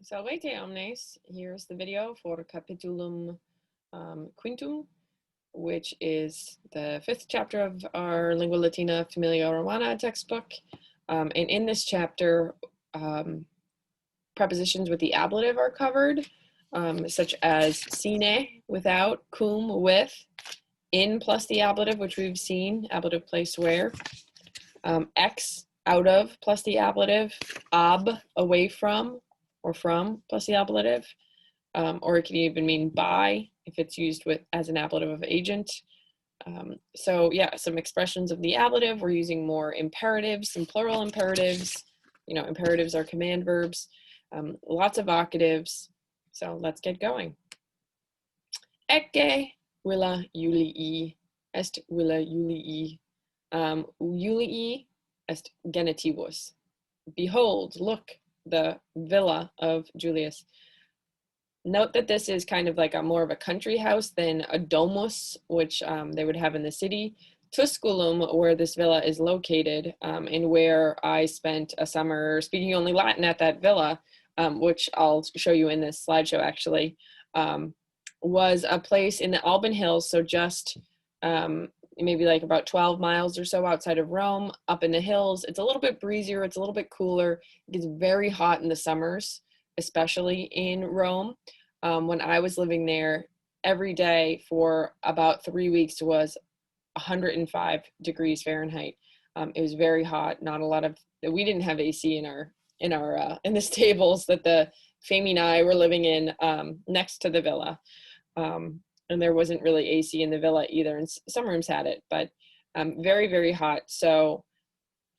Salvete omnes, here's the video for Capitulum Quintum, which is the 5th chapter of our Lingua Latina Familia Romana textbook. And in this chapter, prepositions with the ablative are covered, such as sine, without, cum, with, in plus the ablative, which we've seen, ablative place where, ex, out of, plus the ablative, ab, away from, or from, plus the ablative, or it can even mean by, if it's used with as an ablative of agent. So yeah, some expressions of the ablative. We're using more imperatives, some plural imperatives. You know, imperatives are command verbs. Lots of vocatives. So let's get going. Ecce villa Julii est villa Julii. Julii est genitivus. Behold, look, the villa of Julius. Note that this is kind of like a more of a country house than a domus, which they would have in the city. Tusculum, where this villa is located, and where I spent a summer speaking only Latin at that villa, which I'll show you in this slideshow actually, was a place in the Alban Hills, so just maybe like about 12 miles or so outside of Rome, up in the hills. It's a little bit breezier, it's a little bit cooler. It gets very hot in the summers, especially in Rome. When I was living there, every day for about 3 weeks was 105 degrees Fahrenheit. It was very hot. Not a lot of, we didn't have AC in the stables that the Fami and I were living in next to the villa. And there wasn't really AC in the villa either, and some rooms had it, but very, very hot. So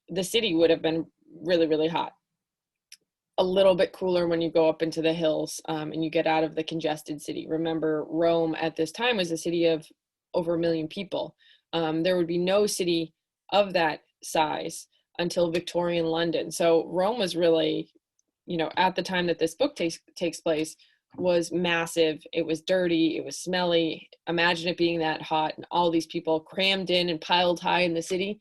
the city would have been really, really hot. A little bit cooler when you go up into the hills and you get out of the congested city. Remember, Rome at this time was a city of over 1 million people. There would be no city of that size until Victorian London. So Rome was really, you know, at the time that this book takes place, was massive. It was dirty, it was smelly. Imagine it being that hot and all these people crammed in and piled high in the city.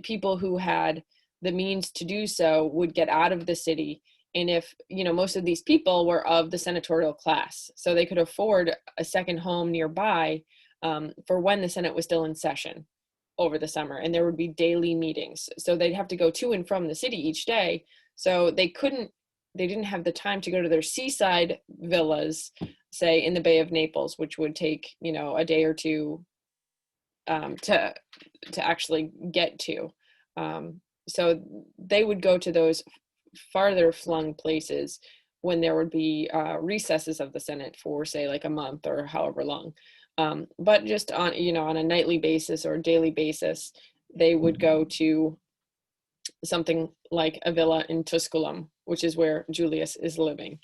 People who had the means to do so would get out of the city. And if, you know, most of these people were of the senatorial class, so they could afford a second home nearby for when the Senate was still in session over the summer, and there would be daily meetings. So they'd have to go to and from the city each day. So they didn't have the time to go to their seaside villas, say in the Bay of Naples, which would take, you know, a day or two to actually get to. So they would go to those farther flung places when there would be recesses of the Senate for, say, like a month or however long. But just on, you know, on a nightly basis or daily basis, they would go to something like a villa in Tusculum, which is where Julius is living.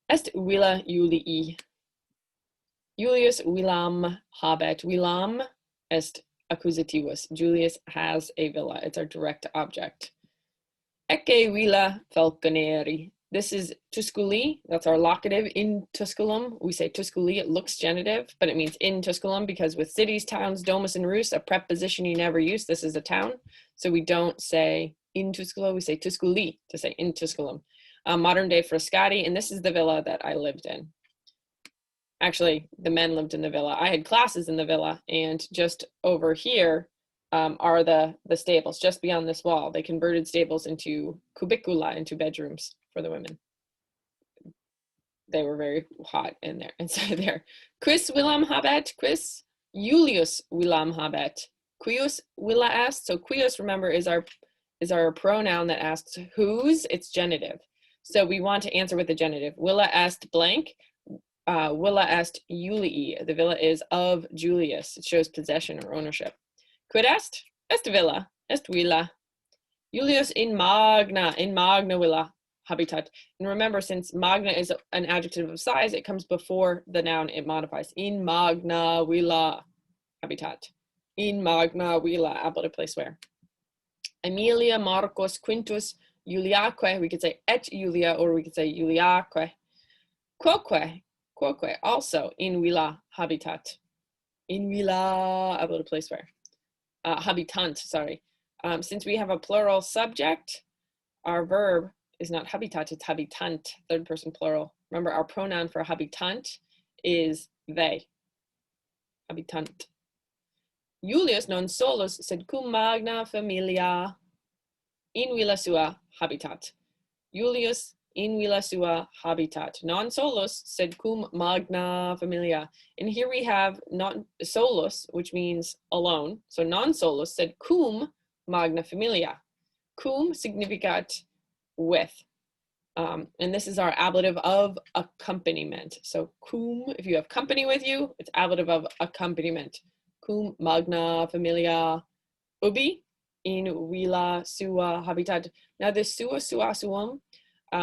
Est villa Julii. Julius villam habet. Villam est accusativus. Julius has a villa. It's our direct object. Ecce villa falconeri. This is Tusculi. That's our locative. In Tusculum, we say Tusculi. It looks genitive, but it means in Tusculum, because with cities, towns, domus, and rus, a preposition you never use. This is a town, so we don't say in Tusculum. We say Tusculi to say in Tusculum. Modern day Frascati, and this is the villa that I lived in. Actually, the men lived in the villa. I had classes in the villa, and just over here are the stables. Just beyond this wall, they converted stables into cubicula, into bedrooms for the women. They were very hot in there, inside there. Quis villam habet? Quis Julius villam habet? Quius villa est. So quius, remember, is our pronoun that asks whose. It's genitive. So we want to answer with the genitive. Villa est blank. Villa est Julii. The villa is of Julius. It shows possession or ownership. Quid est? Est villa. Est villa. Julius in magna villa habitat. And remember, since magna is an adjective of size, it comes before the noun it modifies. In magna villa habitat. In magna villa, ablative place where. Aemilia Marcus Quintus Iuliaque. We could say et Iulia, or we could say Iuliaque. Quoque, also in villa habitat. In villa, ablative place where. Habitant, sorry. Since we have a plural subject, our verb is not habitat, it's habitant, third person plural. Remember, our pronoun for habitant is they, habitant. Julius non solus sed cum magna familia in villa sua habitat. Julius in villa sua habitat. Non solus sed cum magna familia. And here we have non solus, which means alone. So non solus sed cum magna familia. Cum significat with. And this is our ablative of accompaniment. So cum, if you have company with you, it's ablative of accompaniment. Cum magna familia ubi in villa sua habitat. Now this sua sua suum,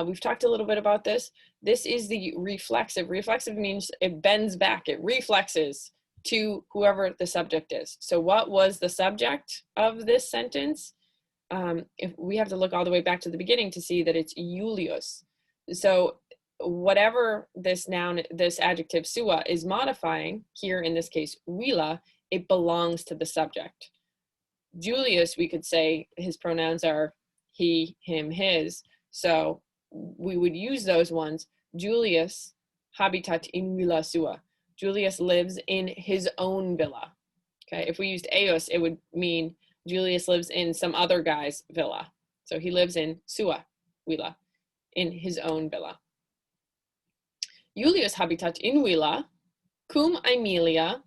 we've talked a little bit about this. This is the reflexive. Reflexive means it bends back, it reflexes to whoever the subject is. So what was the subject of this sentence? If we have to look all the way back to the beginning to see that it's Julius. So whatever this noun, this adjective sua is modifying, here in this case, villa, it belongs to the subject. Julius, we could say his pronouns are he, him, his. So we would use those ones. Julius habitat in villa sua. Julius lives in his own villa. Okay, if we used eos, it would mean Julius lives in some other guy's villa. So he lives in sua villa, in his own villa. Julius habitat in villa, cum Aemilia,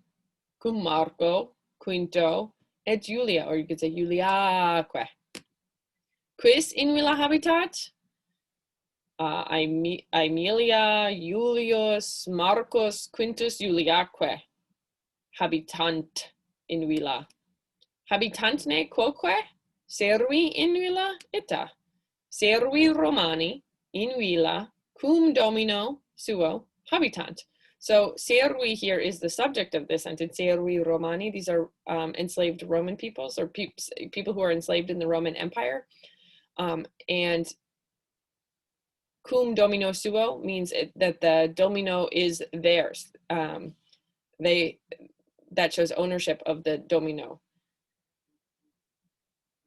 cum Marco, Quinto, et Julia, or you could say Juliaque. Quis in villa habitat? Aemilia, Julius, Marcus, Quintus, Juliaque, habitant in villa. Habitantne quoque servi in villa ita. Servi Romani in villa cum domino suo habitant. So servi here is the subject of this sentence. Servi Romani, these are enslaved Roman peoples, or people who are enslaved in the Roman Empire. And cum domino suo means that the domino is theirs. That shows ownership of the domino.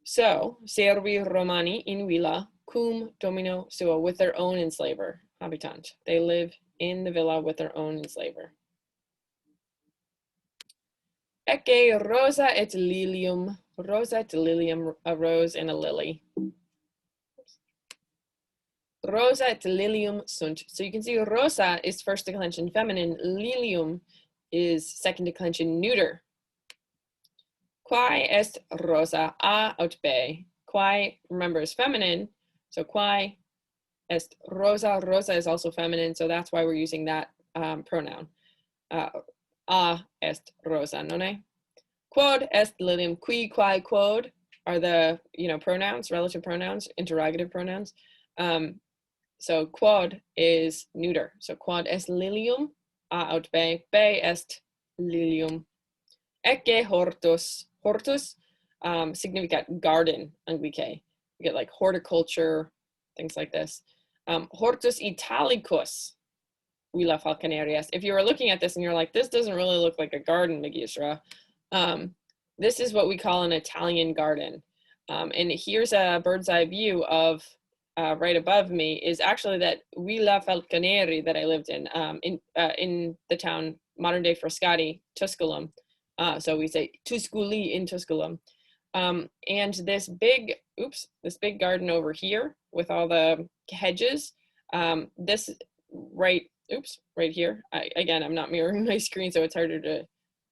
So, servi Romani in villa cum domino suo, with their own enslaver, habitant. They live in the villa with their own enslaver. Ecce rosa et lilium. Rosa et lilium, a rose and a lily. Rosa et lilium sunt. So you can see rosa is first declension feminine, lilium is second declension neuter. Quae est rosa a aut b. Quae, remember, is feminine. So quae est rosa. Rosa is also feminine, so that's why we're using that pronoun. A est rosa, nonne? Quod est lilium. Qui, quae, quod are the pronouns, relative pronouns, interrogative pronouns. So quod is neuter. So quod est lilium a aut b. B est lilium. Ecce hortus. Hortus significat garden, Anglicae. You get like horticulture, things like this. Hortus italicus, villa falconerias. If you were looking at this and you're like, this doesn't really look like a garden, Magistra, this is what we call an Italian garden. And here's a bird's eye view of right above me is actually that Villa Falconeri that I lived in the town, modern day Frascati, Tusculum. So we say Tusculi in Tusculum. And this big garden over here with all the hedges, this right here, again, I'm not mirroring my screen, so it's harder to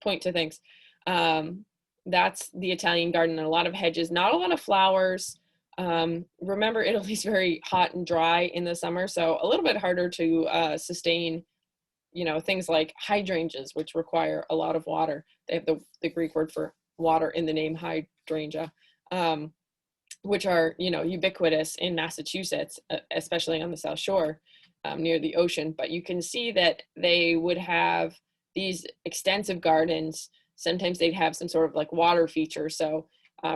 point to things. That's the Italian garden, and a lot of hedges, not a lot of flowers. Remember, Italy's very hot and dry in the summer, so a little bit harder to sustain things like hydrangeas, which require a lot of water. They have the Greek word for water in the name, hydrangea, which are, ubiquitous in Massachusetts, especially on the South Shore, near the ocean. But you can see that they would have these extensive gardens. Sometimes they'd have some sort of like water feature. So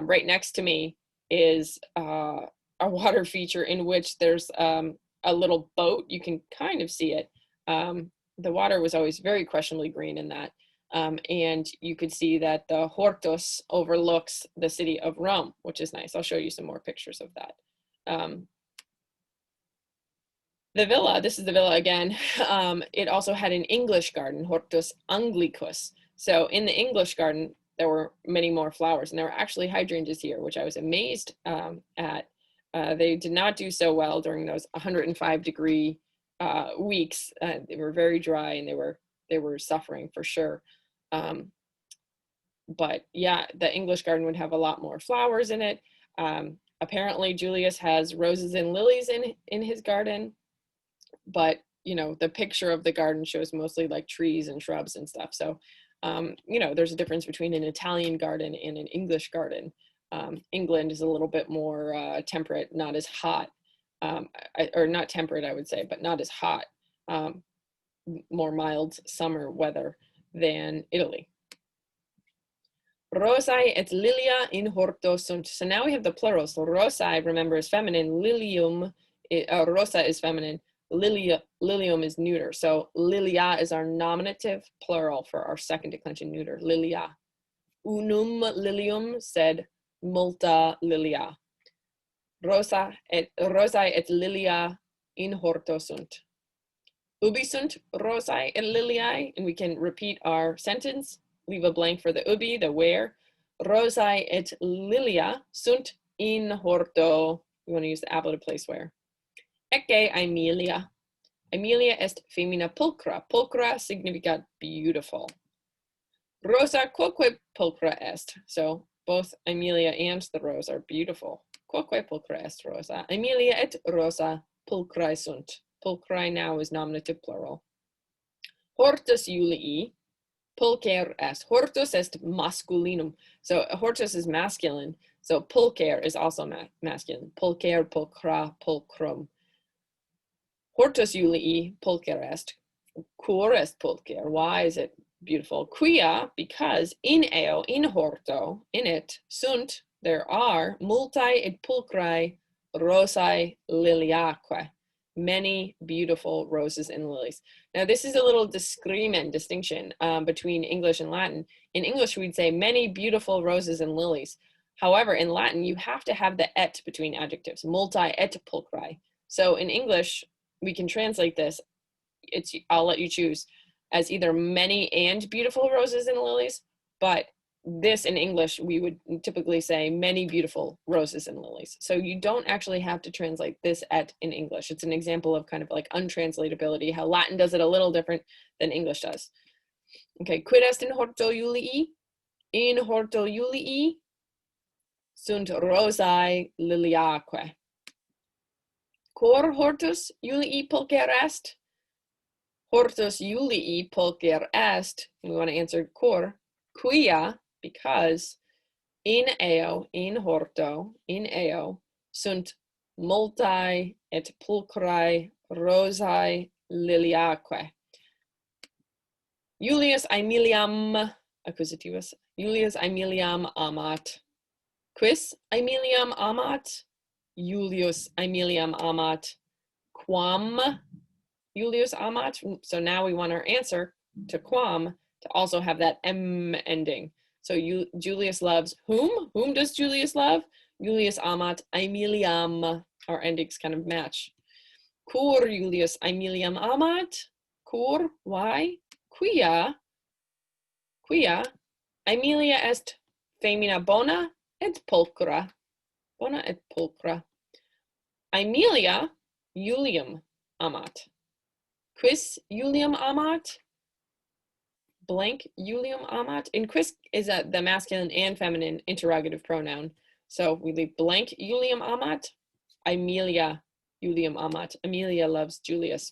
right next to me is a water feature in which there's a little boat. You can kind of see it. The water was always very questionably green in that. And you could see that the Hortus overlooks the city of Rome, which is nice. I'll show you some more pictures of that. The villa, this is the villa again, it also had an English garden, Hortus Anglicus. So in the English garden, there were many more flowers, and there were actually hydrangeas here, which I was amazed at. They did not do so well during those 105-degree weeks. They were very dry, and they were suffering for sure. But yeah, the English garden would have a lot more flowers in it. Apparently, Julius has roses and lilies in his garden, but you know, the picture of the garden shows mostly like trees and shrubs and stuff. So, you know, there's a difference between an Italian garden and an English garden. England is a little bit more temperate, not as hot, or not temperate, I would say, but not as hot, more mild summer weather than Italy. Rosae et lilia in horto sunt. So now we have the plural. So rosae, remember, is feminine. Lilium, rosa is feminine. Lilium is neuter. So lilia is our nominative plural for our second declension neuter. Lilia. Unum lilium, sed multa lilia. Rosae et lilia in horto sunt. Ubi sunt rosae et liliae, and we can repeat our sentence. Leave a blank for the ubi, the where. Rosae et lilia sunt in horto. We want to use the ablative place where. Ecce Aemilia. Aemilia est femina pulchra. Pulchra significat beautiful. Rosa quoque pulchra est. So both Aemilia and the rose are beautiful. Quoque pulchra est rosa. Aemilia et rosa pulchrae sunt. Pulchrae now is nominative plural. Hortus Julii pulcher est. Hortus est masculinum. So hortus is masculine. So pulcher is also masculine. Pulcher, pulchra, pulchrum. Hortus Julii pulcher est. Cur est pulcher. Why is it beautiful? Quia, because in eo, in horto, in it, sunt, there are multae et pulchrae rosae liliaque. Many beautiful roses and lilies. Now, this is a little distinction between English and Latin. In English, we'd say many beautiful roses and lilies. However, in Latin, you have to have the et between adjectives, multi et pulchrae. So in English, we can translate this, I'll let you choose, as either many and beautiful roses and lilies, but this in English, we would typically say many beautiful roses and lilies. So you don't actually have to translate this et in English. It's an example of kind of like untranslatability, how Latin does it a little different than English does. Okay, quid est in horto Julii? In horto Julii sunt rosae liliaque. Cor hortus Julii pulcher est? Hortus Julii pulcher est. We want to answer cor. Quia, because in eo, in horto, in eo, sunt multae et pulchrae rosae liliaque. Julius Aemiliam accusativus. Julius Aemiliam amat. Quis Aemiliam amat? Julius Aemiliam amat. Quam Julius amat? So now we want our answer to quam to also have that M ending. So Julius loves whom? Whom does Julius love? Julius amat Aemiliam. Our endings kind of match. Cur Julius Aemiliam amat? Cur, why? Quia Aemilia est femina bona et pulchra. Bona et pulchra. Aemilia Julium amat. Quis Julium amat? Blank Julium amat. And quis is the masculine and feminine interrogative pronoun. So we leave blank Julium amat. Aemilia Julium amat. Aemilia loves Julius.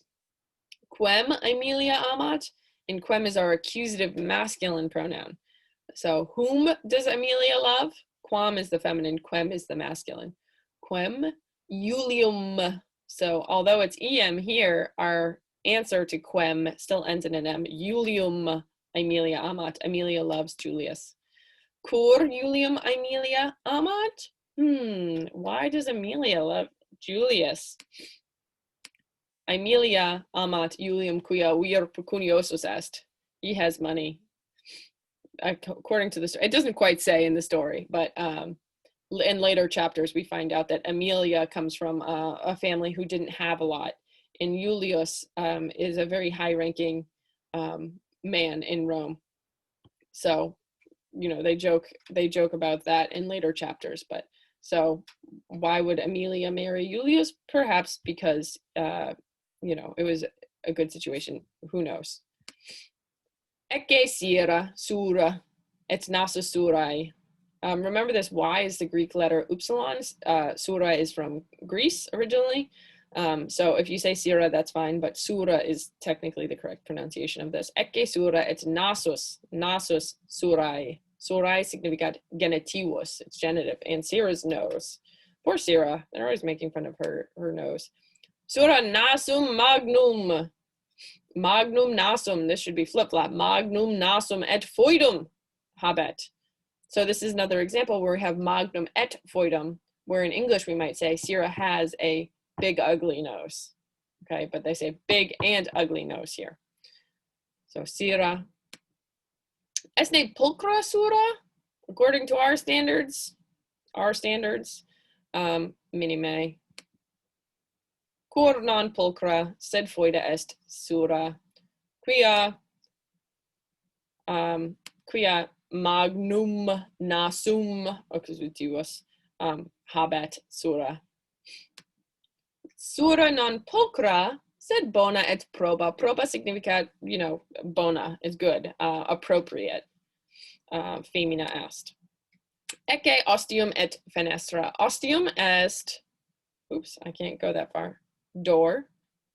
Quem Aemilia amat. And quem is our accusative masculine pronoun. So whom does Aemilia love? Quam is the feminine, quem is the masculine. Quem Julium. So although it's em here, our answer to quem still ends in an M. Julium Aemilia amat. Aemilia loves Julius. Cur Julium Aemilia amat? Why does Aemilia love Julius? Aemilia amat Julium quia vir pecuniosus est. He has money. According to the story, it doesn't quite say in the story, but in later chapters we find out that Aemilia comes from a family who didn't have a lot, and Julius is a very high-ranking man in Rome. So, you know, they joke about that in later chapters. But so why would Aemilia marry Julius? Perhaps because you know, it was a good situation. Who knows? Ecce sira sura et nasa surai. Remember, this Y is the Greek letter upsilon. Sura is from Greece originally. So if you say sira, that's fine, but sura is technically the correct pronunciation of this. Ecce sura et nasus surai. Surai significat genitivus, it's genitive, and Sira's nose. Poor Sira, they're always making fun of her nose. Sura nasum magnum. Magnum nasum, this should be flip-flop. Magnum nasum et foedum habet. So this is another example where we have magnum et foedum, where in English we might say Sira has a big ugly nose. Okay, but they say big and ugly nose here. So Sira. Esne pulchra sura, according to our standards, minime. Cur non pulchra, sed foeda est sura, quia magnum nasum occusitivus habet sura. Sura non pulchra, sed bona et proba. Proba significat, you know, bona is good, appropriate. Femina est. Ecce ostium et fenestra. Ostium est, oops, I can't go that far. Door.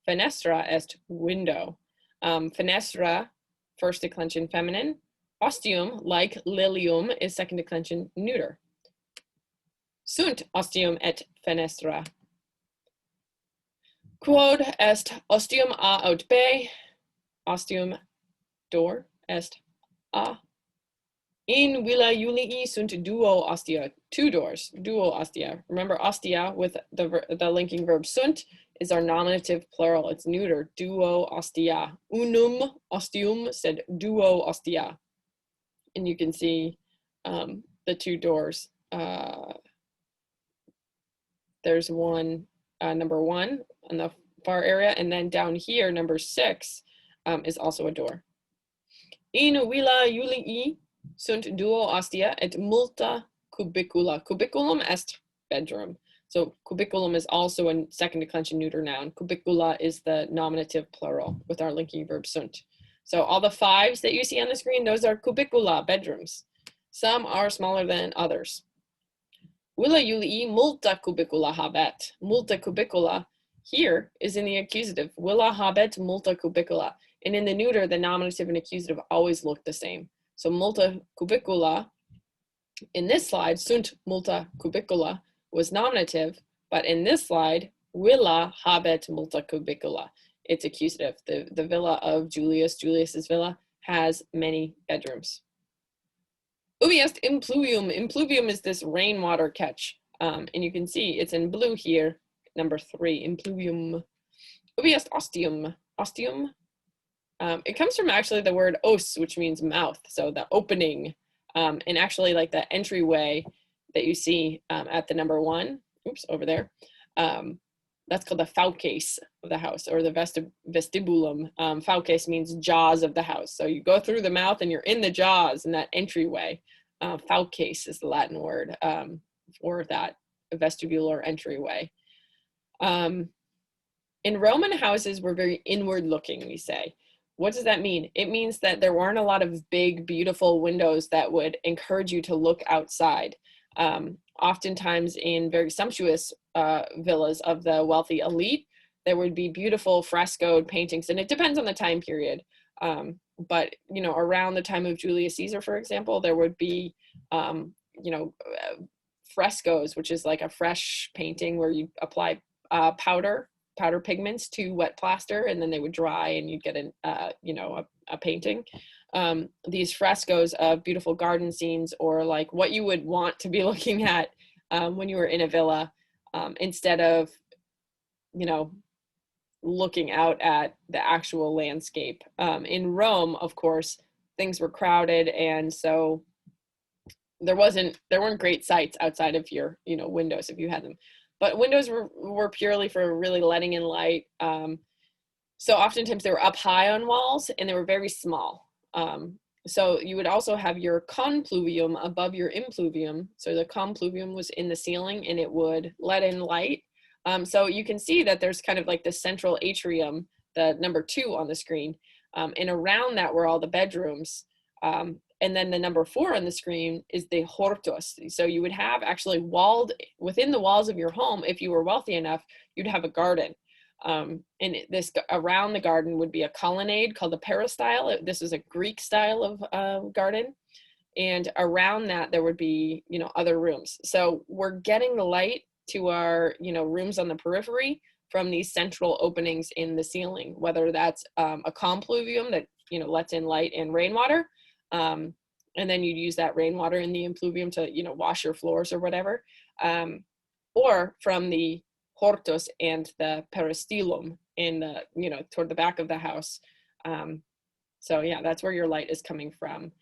Fenestra est window. Fenestra, first declension feminine. Ostium, like lilium, is second declension neuter. Sunt ostium et fenestra. Quod est ostium a aut b, ostium door est a. In villa Julii sunt duo ostia, two doors, duo ostia. Remember, ostia with the linking verb sunt is our nominative plural. It's neuter, duo ostia. Unum ostium, sed duo ostia. And you can see the two doors. There's one, number 1 on the far area, and then down here, number 6 is also a door. In villa Julii sunt duo ostia et multa cubicula. Cubiculum est bedroom. So cubiculum is also a second declension neuter noun. Cubicula is the nominative plural with our linking verb sunt. So all the 5s that you see on the screen, those are cubicula, bedrooms. Some are smaller than others. Villa Julii multa cubicula habet. Multa cubicula here is in the accusative. Villa habet multa cubicula. And in the neuter, the nominative and accusative always look the same. So multa cubicula, in this slide, sunt multa cubicula was nominative, but in this slide, villa habet multa cubicula. It's accusative. The villa of Julius's villa, has many bedrooms. Ubi est impluvium. Impluvium is this rainwater catch. And you can see it's in blue here, number 3, impluvium. Ubi est ostium. Ostium. It comes from actually the word os, which means mouth, so the opening, and actually like the entryway that you see at the number 1, oops, over there, that's called the fauces of the house, or the vestibulum. Fauces means jaws of the house, so you go through the mouth and you're in the jaws in that entryway. Fauces is the Latin word for that vestibular entryway. In Roman houses, we're very inward looking, we say. What does that mean? It means that there weren't a lot of big, beautiful windows that would encourage you to look outside. Oftentimes in very sumptuous villas of the wealthy elite, there would be beautiful frescoed paintings, and it depends on the time period. But, you know, around the time of Julius Caesar, for example, there would be, you know, frescoes, which is like a fresh painting where you apply powder pigments to wet plaster, and then they would dry and you'd get you know, a painting. These frescoes of beautiful garden scenes, or like what you would want to be looking at when you were in a villa, instead of, you know, looking out at the actual landscape. In Rome, of course, things were crowded, and so there weren't great sights outside of your, you know, windows if you had them. But windows were purely for really letting in light. So oftentimes they were up high on walls and they were very small. So you would also have your compluvium above your impluvium. So the compluvium was in the ceiling and it would let in light. So you can see that there's kind of like the central atrium, the number 2 on the screen. And around that were all the bedrooms. And then the number 4 on the screen is the hortus. So you would have actually walled within the walls of your home, if you were wealthy enough, you'd have a garden. And this around the garden would be a colonnade called a peristyle. This is a Greek style of garden. And around that, there would be, other rooms. So we're getting the light to our, rooms on the periphery from these central openings in the ceiling, whether that's a compluvium that, lets in light and rainwater. And then you'd use that rainwater in the impluvium to, wash your floors or whatever. Or from the hortus and the peristylum in the, toward the back of the house. So yeah, that's where your light is coming from.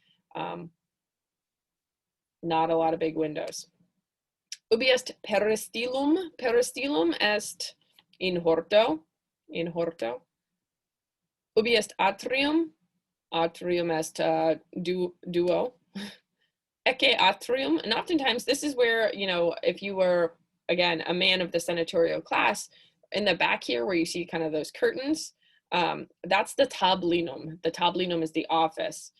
Not a lot of big windows. Ubi est peristylum? Peristylum est in horto. Ubi est atrium? Atrium est duo. Ecce atrium. And oftentimes this is where, if you were, again, a man of the senatorial class, in the back here where you see kind of those curtains, that's the tablinum. The tablinum is the office.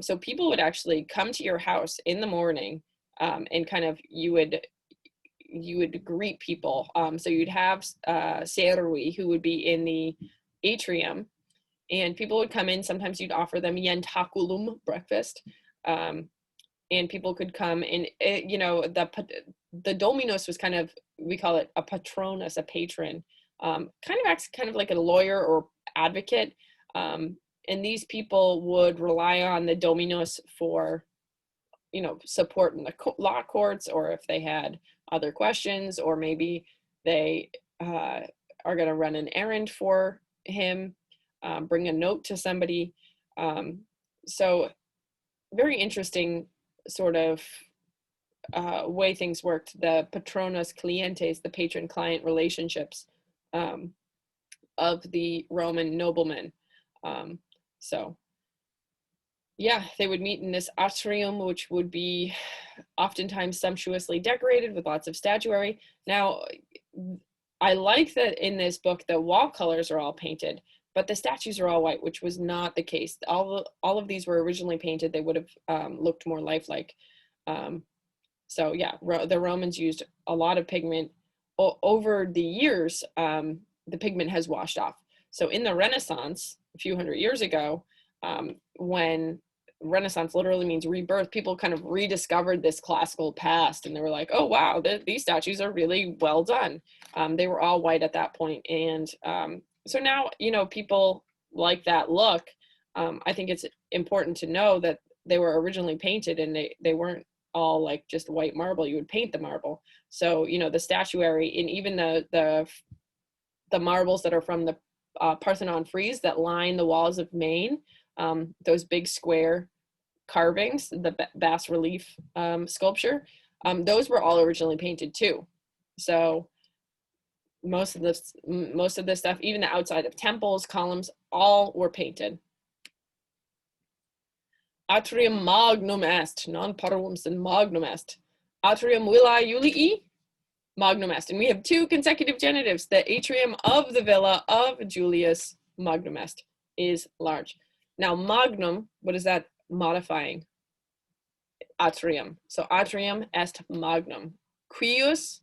So people would actually come to your house in the morning, and kind of you would greet people. So you'd have serui who would be in the atrium, and people would come in. Sometimes you'd offer them yentaculum, breakfast. And people could come and, the dominus was kind of, we call it a patronus, a patron, kind of acts kind of like a lawyer or advocate. And these people would rely on the dominus for, support in the law courts, or if they had other questions, or maybe they are going to run an errand for him, bring a note to somebody. So very interesting sort of way things worked, the patronus clientes, the patron-client relationships of the Roman noblemen. So yeah, they would meet in this atrium, which would be oftentimes sumptuously decorated with lots of statuary. Now, I like that in this book, the wall colors are all painted, but the statues are all white, which was not the case. All of these were originally painted. They would have looked more lifelike. So yeah, the Romans used a lot of pigment. Over the years, the pigment has washed off. So in the Renaissance, a few hundred years ago, when Renaissance literally means rebirth, people kind of rediscovered this classical past, and they were like, oh wow, these statues are really well done. They were all white at that point. And so now, people like that look. I think it's important to know that they were originally painted, and they weren't all like just white marble. You would paint the marble. So, the statuary, and even the marbles that are from the Parthenon frieze that line the walls of Maine, those big square carvings, the bas relief sculpture, those were all originally painted too. So most of this stuff, even the outside of temples, columns, all were painted. Atrium magnum est, non parvum sed magnum est. Atrium villa Julii, magnum est. And we have 2 consecutive genitives. The atrium of the villa of Julius, magnum est, is large. Now magnum, what is that modifying? Atrium. So atrium est magnum. Quius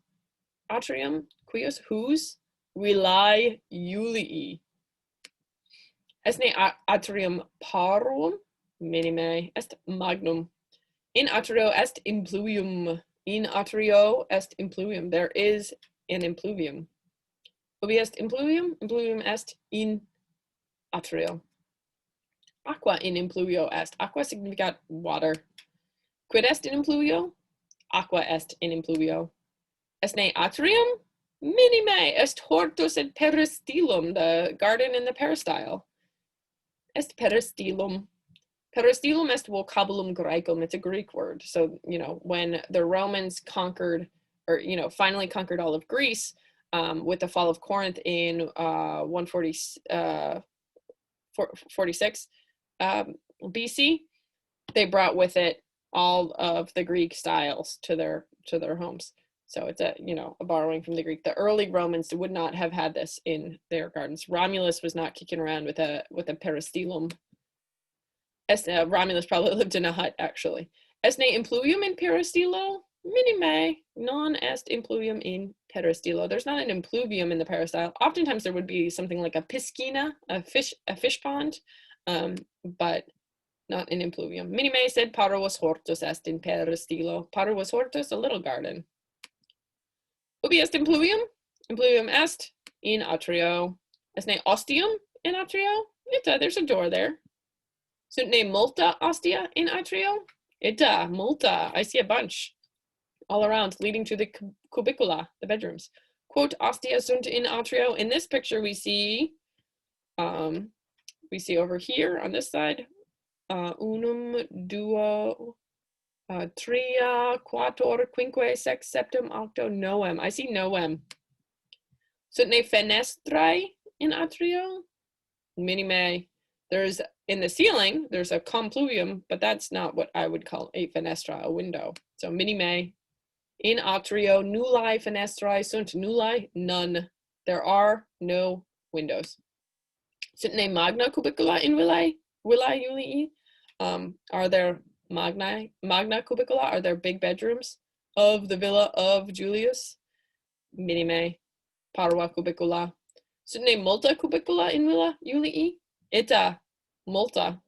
atrium, quius, whose? Villae Julii. Esne atrium parvum, minime est magnum. In atrio est impluvium. In atrio est impluvium. There is an impluvium. Ubi est impluvium? Impluvium est in atrio. Aqua in impluvio est. Aqua significat water. Quid est in impluvio? Aqua est in impluvio. Esne atrium? Minime est hortus et peristylum, the garden and the peristyle. Est peristylum. Peristylum est vocabulum Graecum. It's a Greek word. So, when the Romans conquered, or, finally conquered all of Greece, with the fall of Corinth in 146 BC, they brought with it all of the Greek styles to their homes. So it's a borrowing from the Greek. The early Romans would not have had this in their gardens. Romulus was not kicking around with a peristylum. Romulus probably lived in a hut, actually. Esne impluvium in peristilo, minime non est impluvium in peristilo. There's not an impluvium in the peristyle. Oftentimes there would be something like a piscina, a fish pond, but not an impluvium. Minime sed parvus hortus est in peristilo. Parvus hortus, a little garden. Ubi est impluvium? Impluvium est in atrio. Esne ostium in atrio? Ita, there's a door there. Sunt ne multa ostia in atrio? Ita, multa. I see a bunch all around leading to the cubicula, the bedrooms. Quote ostia sunt in atrio. In this picture we see over here on this side, unum, duo, tria, quator, quinque, sex, septem, octo, noem. I see noem. Sunt ne fenestrae in atrio? Minime. There's, in the ceiling, there's a compluvium, but that's not what I would call a fenestra, a window. So minime. In atrio, nullae fenestrae sunt nullae, none. There are no windows. Sunt ne magna cubicula in villa Julii? Are there magna cubicula? Are there big bedrooms of the villa of Julius? Minime. Parva cubicula. Sunt ne multa cubicula in villa Julii? Ita, multa,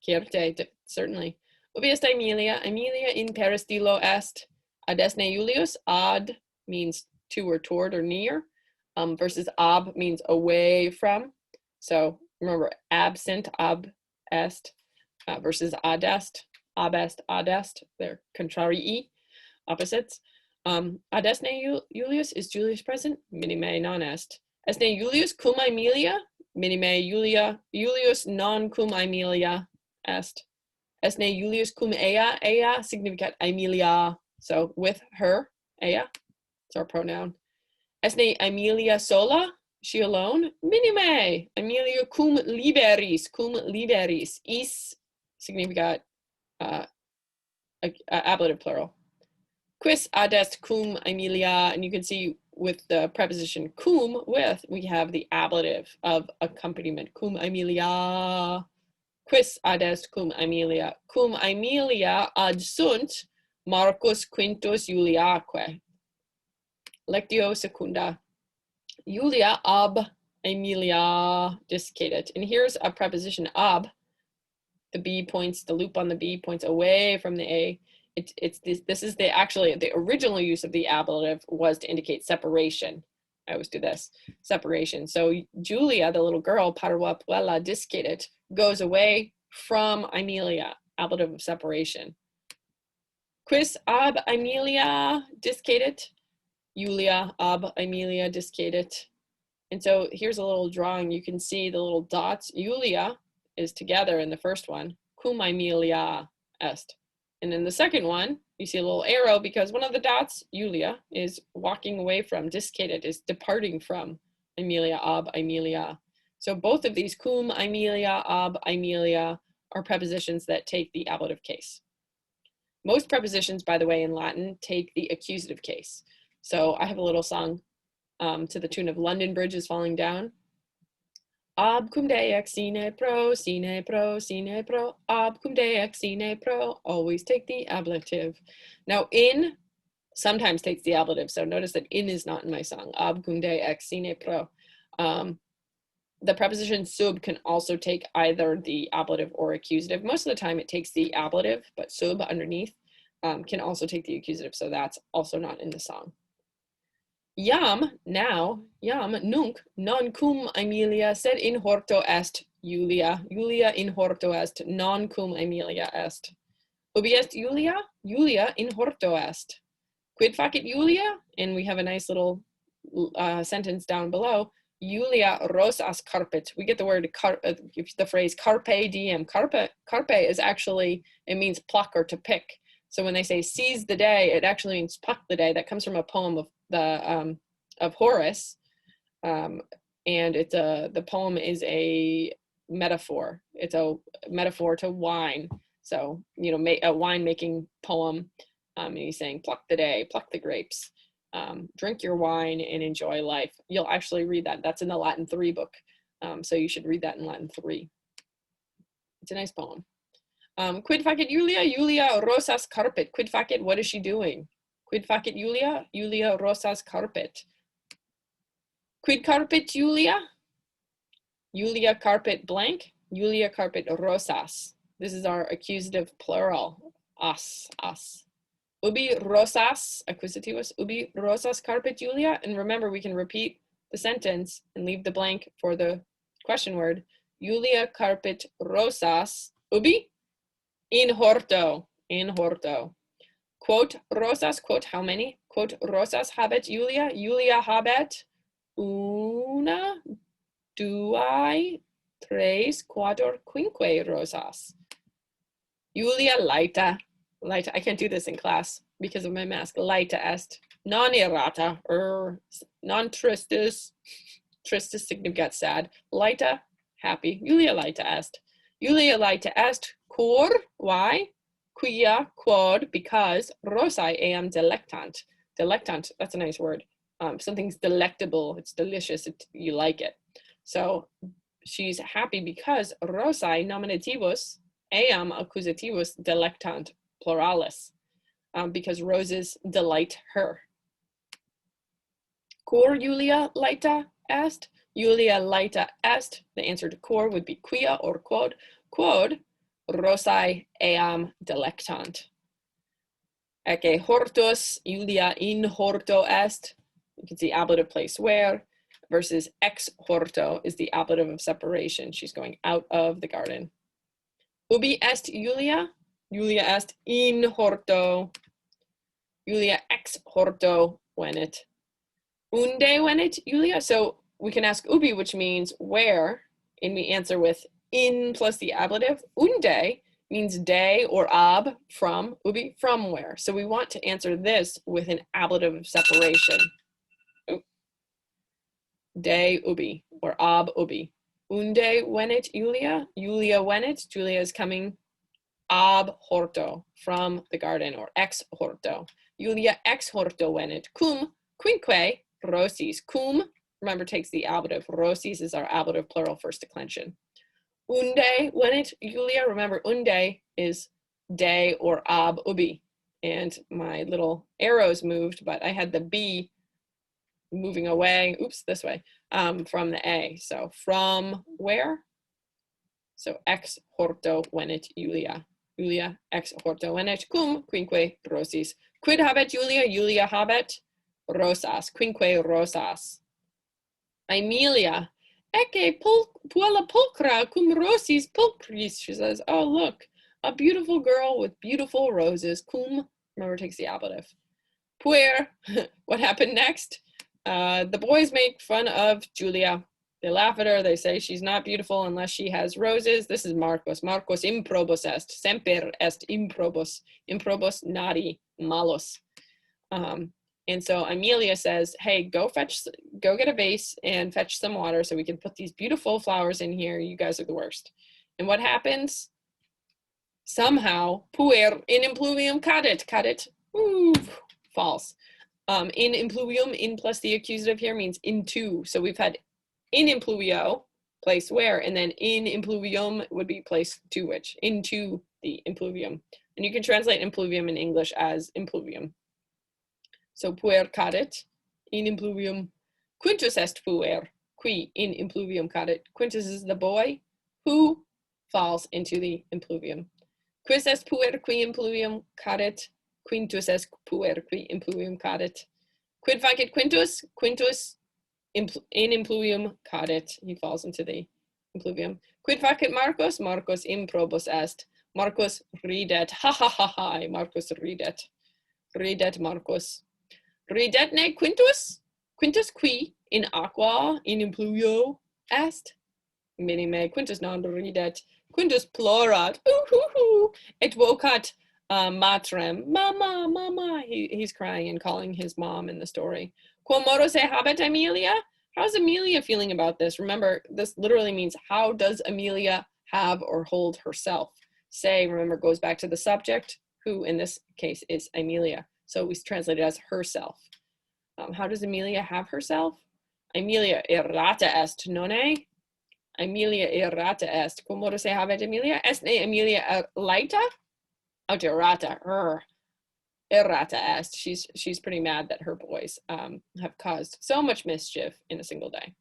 certe, certainly. Ubi est Aemilia? Aemilia in peristilo est. Ad esne Julius. Ad means to or toward or near, versus ab means away from. So remember, absent, ab est, versus ad est, ab est, ad est. They're contrarii, opposites. Ad esne Julius, is Julius present? Minime non est. Esne Julius cum Aemilia? Minime Julius non cum Aemilia est. Esne Julius cum ea? Ea significat Aemilia. So with her, ea, it's our pronoun. Esne Aemilia sola? She alone? Minime. Aemilia cum liberis. Cum liberis. Is significat ablative plural. Quis ad est cum Aemilia? And you can see with the preposition cum, with, we have the ablative of accompaniment. Cum Aemilia. Quis ad est cum Aemilia? Cum Aemilia ad sunt Marcus Quintus Juliaque. Lectio secunda. Julia ab Aemilia discadet. And here's a preposition ab. The B points, the loop on the B points away from the A. This is actually the original use of the ablative was to indicate separation. I always do this, separation. So Julia, the little girl, parva puella discadet, goes away from Aemilia, ablative of separation. Quis ab Aemilia discadet? Julia ab Aemilia discadet. And so here's a little drawing. You can see the little dots. Julia is together in the first one. Cum Aemilia est. And in the second one, you see a little arrow because one of the dots, Julia, is walking away from, discadet, is departing from Aemilia ab Aemilia. So both of these, cum Aemilia ab Aemilia, are prepositions that take the ablative case. Most prepositions, by the way, in Latin take the accusative case. So I have a little song to the tune of London Bridge is Falling Down. Ab cum deex sine pro, sine pro, sine pro, ab cum deex sine pro, always take the ablative. Now in sometimes takes the ablative, so notice that in is not in my song. Ab cum deex sine pro. The preposition sub can also take either the ablative or accusative. Most of the time it takes the ablative, but sub underneath can also take the accusative, so that's also not in the song. Iam, now, iam, nunc, non cum Aemilia, sed in horto est Julia. Julia in horto est, non cum Aemilia est. Ubi est Julia? Julia in horto est. Quid facit Julia? And we have a nice little sentence down below. Julia rosas carpet. We get the word, the phrase carpe diem. Carpe is actually, it means pluck or to pick. So when they say seize the day, it actually means pluck the day. That comes from a poem of the of Horace. And it's the poem is a metaphor. It's a metaphor to wine. So, you know, a wine-making poem. And he's saying, pluck the day, pluck the grapes, drink your wine and enjoy life. You'll actually read that. That's in the Latin 3 book. So you should read that in Latin 3. It's a nice poem. Quid facit Julia? Julia rosas carpet. Quid facit, what is she doing? Quid facit Julia? Julia rosas carpet. Quid carpet Julia? Julia carpet blank. Julia carpet rosas. This is our accusative plural. Us. Ubi rosas, accusativus. Ubi rosas carpet Julia. And remember, we can repeat the sentence and leave the blank for the question word. Julia carpet rosas. Ubi? In horto. In horto. Quote rosas, quote how many? Quote rosas habet Julia. Julia habet una, due, tres, quator, quinque rosas. Julia laeta. Laeta. I can't do this in class because of my mask. Laeta est non errata, non tristis. Tristis significat sad. Laeta, happy. Julia laeta est. Julia laeta est. Cor, why? Quia, quod, because, rosae eam delectant. Delectant, that's a nice word. Something's delectable, it's delicious, you like it. So she's happy because rosae nominativus eam accusativus delectant pluralis, because roses delight her. Cor Julia laeta est? Julia laeta est, the answer to cor would be quia or quod. Quod, rosae eam delectant. Ecce hortus, Julia in horto est. You can see ablative place where, versus ex horto is the ablative of separation. She's going out of the garden. Ubi est Julia? Julia est in horto. Julia ex horto venet. Unde venet Julia? So we can ask ubi, which means where, and we answer with in plus the ablative. Unde means day or ab, from. Ubi, from where. So we want to answer this with an ablative of separation. De ubi, or ab ubi. Unde venet Julia? Julia venet. Julia is coming ab horto, from the garden, or ex horto. Julia ex horto venet. Cum quinque rosis. Cum, remember, takes the ablative. Rosis is our ablative plural first declension. Unde venet Julia. Remember, unde is de or ab ubi. And my little arrows moved, but I had the B moving away, oops, this way, from the A. So from where? So ex horto venet Julia. Julia ex horto venet cum quinque rosis. Quid habet Julia? Julia habet rosas, quinque rosas. Aemilia, ecce puella pulchra cum rosis pulchris. She says, oh, look, a beautiful girl with beautiful roses. Cum, remember, takes the ablative. Puer, what happened next? The boys make fun of Julia. They laugh at her. They say she's not beautiful unless she has roses. This is Marcus. Marcus improbus est. Semper est improbus. Improbus nadi malus. And so Amelia says, hey, go get a vase and fetch some water so we can put these beautiful flowers in here. You guys are the worst. And what happens? Somehow, puer in impluvium cadit. Cadit, false. In impluvium, in plus the accusative here means into. So we've had in impluvio, place where, and then in impluvium would be place to which, into the impluvium. And you can translate impluvium in English as impluvium. So puer cadit, in impluvium. Quintus est puer, qui in impluvium cadit. Quintus is the boy who falls into the impluvium. Quis est puer qui impluvium cadit. Quintus est puer qui impluvium cadit. Quid facit Quintus? Quintus in impluvium cadit. He falls into the impluvium. Quid facit Marcus? Marcus improbus est. Marcus ridet. Ha ha ha ha. Marcus ridet. Ridet Marcus. Ridetne Quintus? Quintus qui in aqua in impluvio est. Minime Quintus non ridet. Quintus plorat. Et vocat matrem. Mama, mama. He's crying and calling his mom in the story. Quomodo se habet Amelia? How's Amelia feeling about this? Remember, this literally means how does Amelia have or hold herself? Say, remember, goes back to the subject, who in this case is Amelia. So we translate it as herself. How does Amelia have herself? Amelia errata est, nonne? Amelia errata est. Quomodo se habet Amelia? Est ne Amelia laeta? Aut errata, errata est. She's pretty mad that her boys have caused so much mischief in a single day.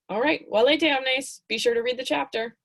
All right, valete omnes. Be sure to read the chapter.